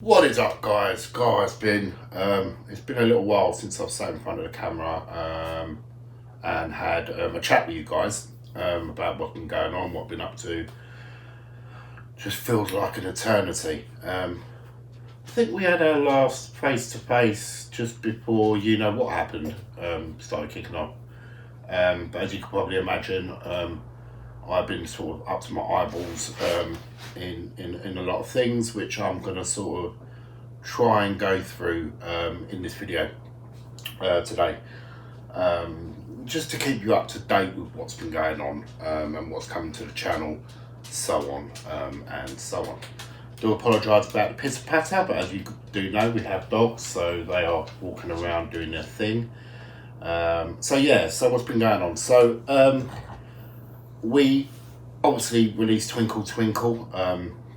What is up, guys? It's been a little while since I've sat in front of the camera and had a chat with you guys about what's been going on, what I've been up to. Just feels like an eternity. I think we had our last face to face just before what happened started kicking off. But as you can probably imagine, I've been sort of up to my eyeballs in a lot of things, which I'm going to sort of try and go through in this video today, just to keep you up to date with what's been going on and what's coming to the channel, so on and so on. Do apologise about the pitter patter, but as you do know, we have dogs, so they are walking around doing their thing. So what's been going on? So we obviously released Twinkle Twinkle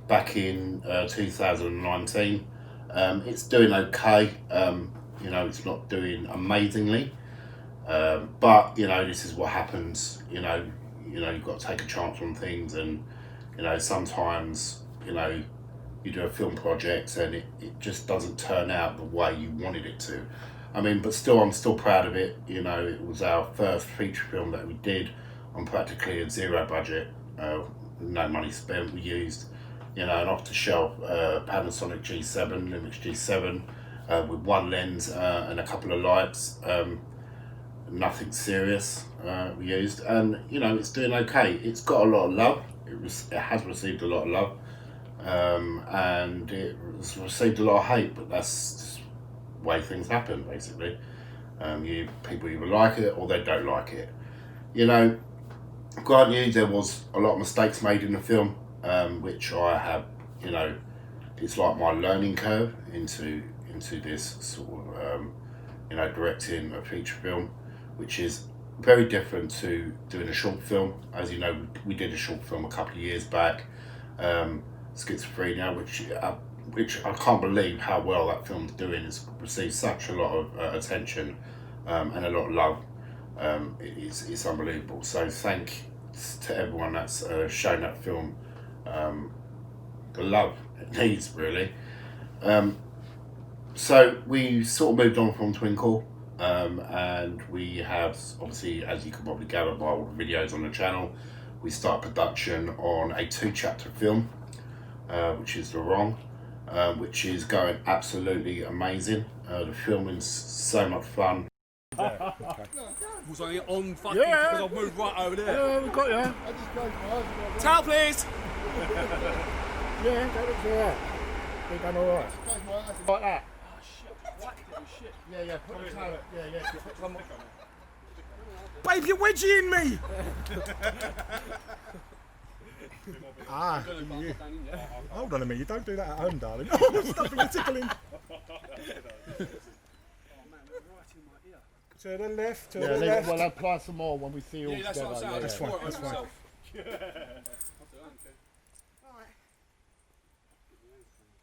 back in 2019. It's doing okay. It's not doing amazingly, but this is what happens. You've got to take a chance on things, and sometimes you do a film project and it just doesn't turn out the way you wanted it to. But still, I'm still proud of it. It was our first feature film that we did on practically a zero budget, no money spent. We used, an off-the-shelf Panasonic G7, Lumix G7, with one lens and a couple of lights. Nothing serious we used, and it's doing okay. It's got a lot of love. It has received a lot of love, and it's received a lot of hate. But that's just the way things happen, basically. People either like it or they don't like it. Grant you, there was a lot of mistakes made in the film, which I have, it's like my learning curve into this sort of, directing a feature film, which is very different to doing a short film. As you know, we did a short film a couple of years back, Schizophrenia, which I can't believe how well that film's doing. It's received such a lot of attention and a lot of love. It's unbelievable. So thanks to everyone that's shown that film the love it needs, really. So we sort of moved on from Twinkle, and we have, obviously, as you can probably gather by all the videos on the channel, we start production on a 2-chapter film, which is The Wrong, which is going absolutely amazing. The filming's so much fun. Yeah, okay. Was I on fucking because I've moved right over there? Yeah, we've got you. Towel, please! Yeah, that looks alright. They've done alright. Like that. Oh shit, whacked it and shit. Yeah, put the towel. Yeah. Babe, you're wedging me! You. Hold on a minute, you don't do that at home, darling. Oh, stop me tickling. To the left, to the left. We'll apply some more when we see all That's together. what I'm saying. That's fine, that's fine.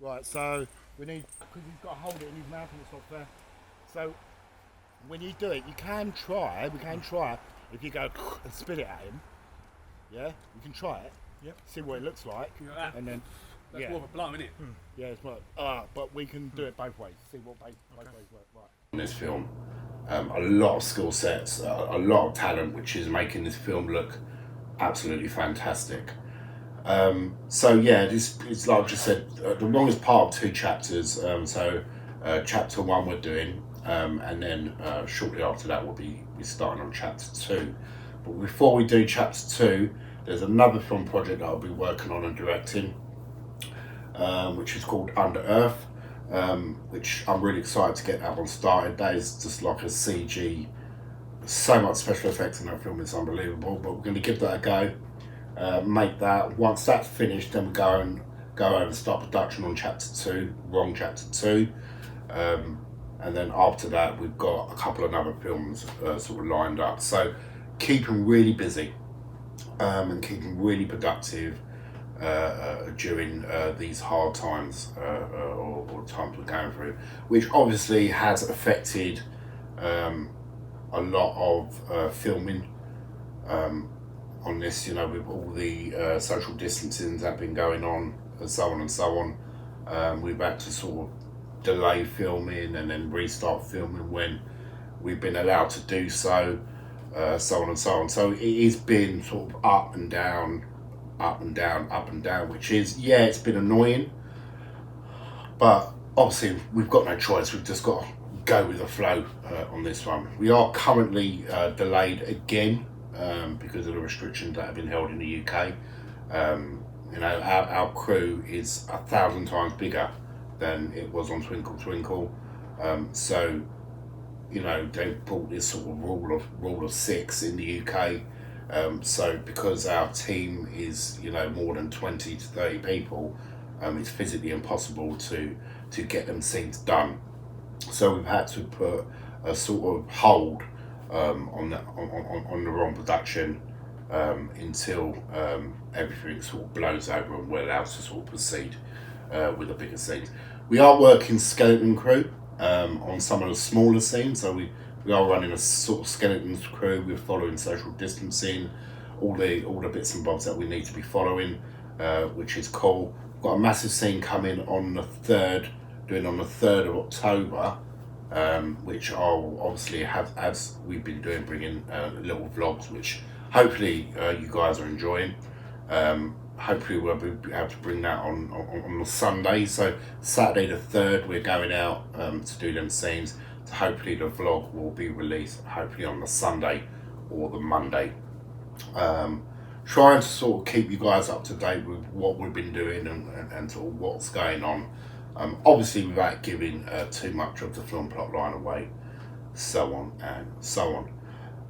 Right, so we need, because he's got to hold it in his mouth and it's not fair. So when you do it, we can try, if you go and spit it at him, yeah, you can try it, Yep. see what it looks like, and then, That's more of a blow, isn't it? yeah, it's more, but we can do it both ways, see what both ways work, right. In this film, a lot of skill sets, a lot of talent, which is making this film look absolutely fantastic. It's like I just said, The Wrong is part of 2 chapters. Chapter 1 we're doing, and then shortly after that we'll be starting on chapter 2. But before we do chapter 2, there's another film project that I'll be working on and directing, which is called Under Earth, which I'm really excited to get that one started. That is just like a CG, so much special effects in that film, it's unbelievable. But we're going to give that a go. Make that. Once that's finished, then we go over and start production on chapter 2, Wrong chapter 2, and then after that we've got a couple of other films sort of lined up. So keeping really busy and keeping really productive during these hard times or times we're going through, which obviously has affected a lot of filming. On this, with all the social distancing that have been going on, and so on and so on. We've had to sort of delay filming and then restart filming when we've been allowed to do so, so on and so on. So it has been sort of up and down, up and down, up and down, which is, yeah, it's been annoying, but obviously we've got no choice. We've just got to go with the flow on this one. We are currently delayed again because of the restrictions that have been held in the UK. You know, our crew is 1,000 times bigger than it was on Twinkle Twinkle. So, you know, they brought this sort of rule of 6 in the UK. So because our team is, you know, more than 20 to 30 people, it's physically impossible to get them scenes done. So we've had to put a sort of hold on the wrong production until everything sort of blows over and we're allowed to sort of proceed with the bigger scenes. We are working skeleton crew on some of the smaller scenes, so we are running a sort of skeletons crew. We're following social distancing, all the bits and bobs that we need to be following, which is cool. We've got a massive scene coming on the 3rd, on the 3rd of October, which I'll obviously have, as we've been doing, bringing little vlogs, which hopefully you guys are enjoying. Hopefully we'll be able to bring that on the Sunday. So Saturday the 3rd, we're going out to do them scenes. So hopefully the vlog will be released hopefully on the Sunday or the Monday. Trying to sort of keep you guys up to date with what we've been doing and sort of what's going on. Obviously without giving too much of the film plot line away, so on and so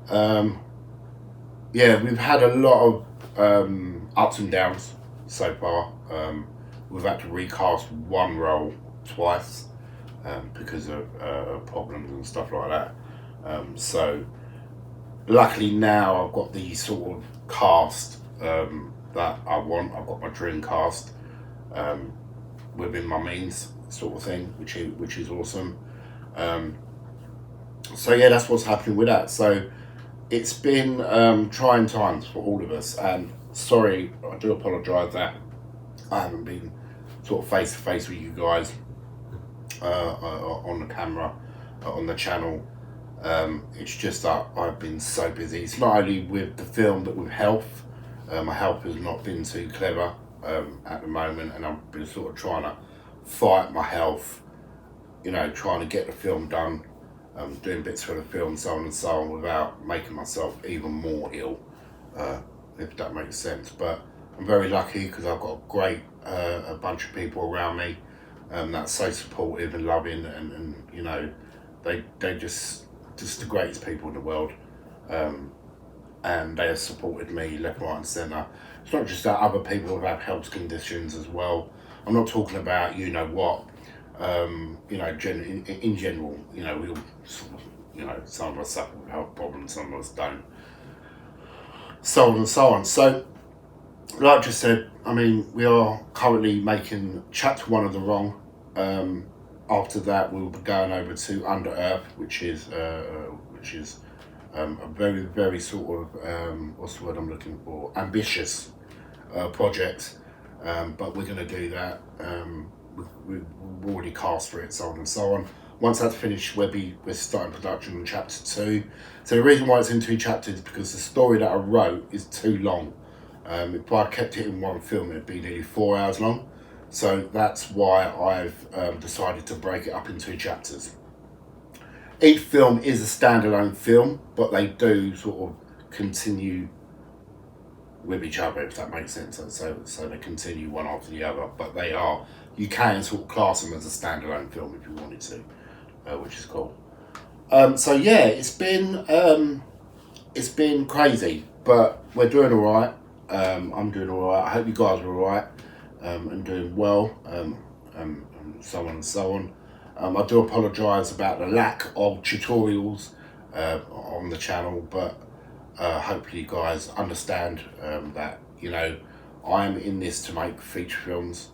on. Yeah, we've had a lot of ups and downs so far. We've had to recast one role twice because of problems and stuff like that. So luckily now I've got the sort of cast that I want. I've got my dream cast within my means, sort of thing, which is awesome. So yeah, that's what's happening with that. So it's been trying times for all of us, and sorry, I do apologise that I haven't been sort of face to face with you guys on the camera, on the channel. It's just that I've been so busy. It's not only with the film, but with health. My health has not been too clever at the moment, and I've been sort of trying to fight my health, you know, trying to get the film done, doing bits for the film, so on and so on, without making myself even more ill, if that makes sense. But I'm very lucky because I've got a bunch of people around me that's so supportive and loving, and you know, they just the greatest people in the world, and they have supported me left, right and centre. It's not just that, other people have health conditions as well. I'm not talking about, you know what, you know, in general, you know, we all sort of, you know, some of us suffer with health problems, some of us don't, so on and so on. So like I just said, I mean, we are currently making chapter 1 of The Wrong. After that, we'll be going over to Under Earth, which is a very, very sort of what's the word I'm looking for? Ambitious project. But we're going to do that. We've already cast for it, so on and so on. Once that's finished, we're starting production on chapter 2. So the reason why it's in 2 chapters is because the story that I wrote is too long. If I kept it in one film, it'd be nearly 4 hours long. So that's why I've decided to break it up in 2 chapters. Each film is a standalone film, but they do sort of continue with each other, if that makes sense. So they continue one after the other, but you can sort of class them as a standalone film if you wanted to, which is cool. So yeah, it's been crazy, but we're doing all right. I'm doing all right. I hope you guys are all right and doing well, and so on and so on. I do apologise about the lack of tutorials on the channel, but hopefully you guys understand that, you know, I'm in this to make feature films.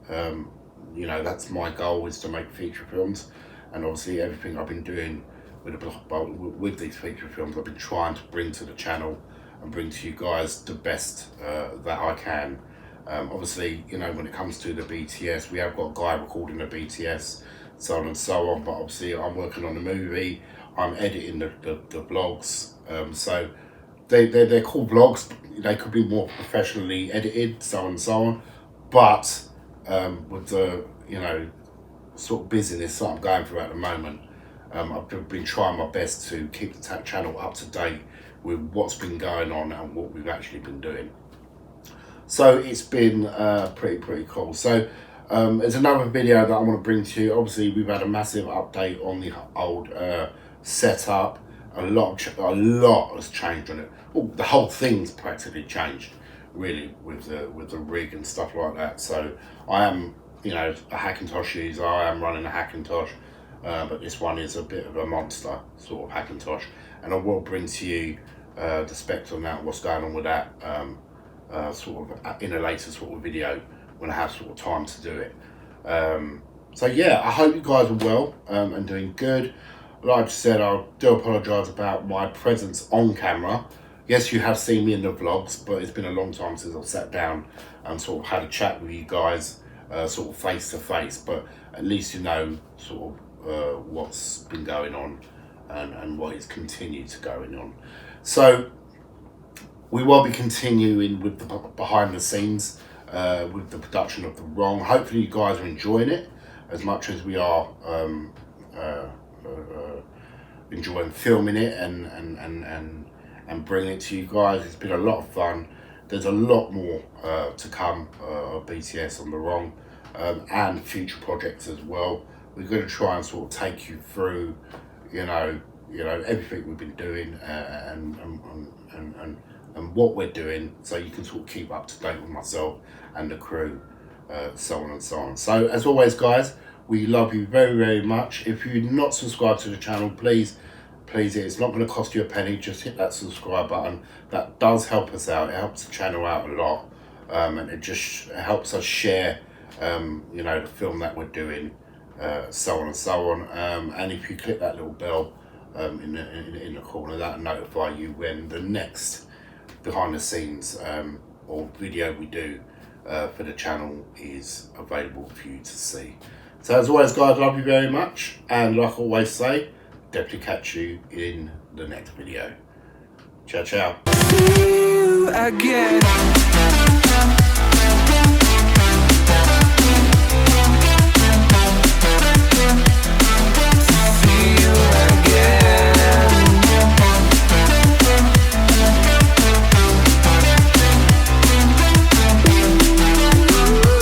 You know, that's my goal, is to make feature films, and obviously everything I've been doing with these feature films, I've been trying to bring to the channel and bring to you guys the best that I can. Obviously, you know, when it comes to the BTS, we have got a guy recording the BTS, so on and so on. But obviously, I'm working on the movie. I'm editing the vlogs. So they're called vlogs. They could be more professionally edited, so on and so on. But with the, you know, sort of busyness that I'm going through at the moment, I've been trying my best to keep the channel up to date with what's been going on and what we've actually been doing. So it's been pretty cool. So there's another video that I want to bring to you. Obviously, we've had a massive update on the old setup. A lot has changed on it. Oh, the whole thing's practically changed, really, with the rig and stuff like that. So I am, you know, a Hackintosh user. I am running a Hackintosh, but this one is a bit of a monster sort of Hackintosh, and I will bring to you the specs on that, what's going on with that, sort of in a later sort of video when I have sort of time to do it. So yeah, I hope you guys are well and doing good. Like I said, I do apologise about my presence on camera. Yes, you have seen me in the vlogs, but it's been a long time since I've sat down and sort of had a chat with you guys, sort of face to face. But at least you know sort of what's been going on and what is continued to going on. So we will be continuing with the behind the scenes with the production of The Wrong. Hopefully you guys are enjoying it as much as we are enjoying filming it and bringing it to you guys. It's been a lot of fun. There's a lot more to come of BTS on The Wrong and future projects as well. We're going to try and sort of take you through, you know everything we've been doing and what we're doing, so you can sort of keep up to date with myself and the crew, so on and so on. So as always, guys, we love you very much. If you're not subscribed to the channel, please, it's not going to cost you a penny. Just hit that subscribe button. That does help us out. It helps the channel out a lot, and it just helps us share, you know, the film that we're doing, so on and so on. And if you click that little bell in the corner, that'll notify you when the next behind the scenes or video we do for the channel is available for you to see. So as always, guys, love you very much, and like I always say, definitely catch you in the next video. Ciao. See you again.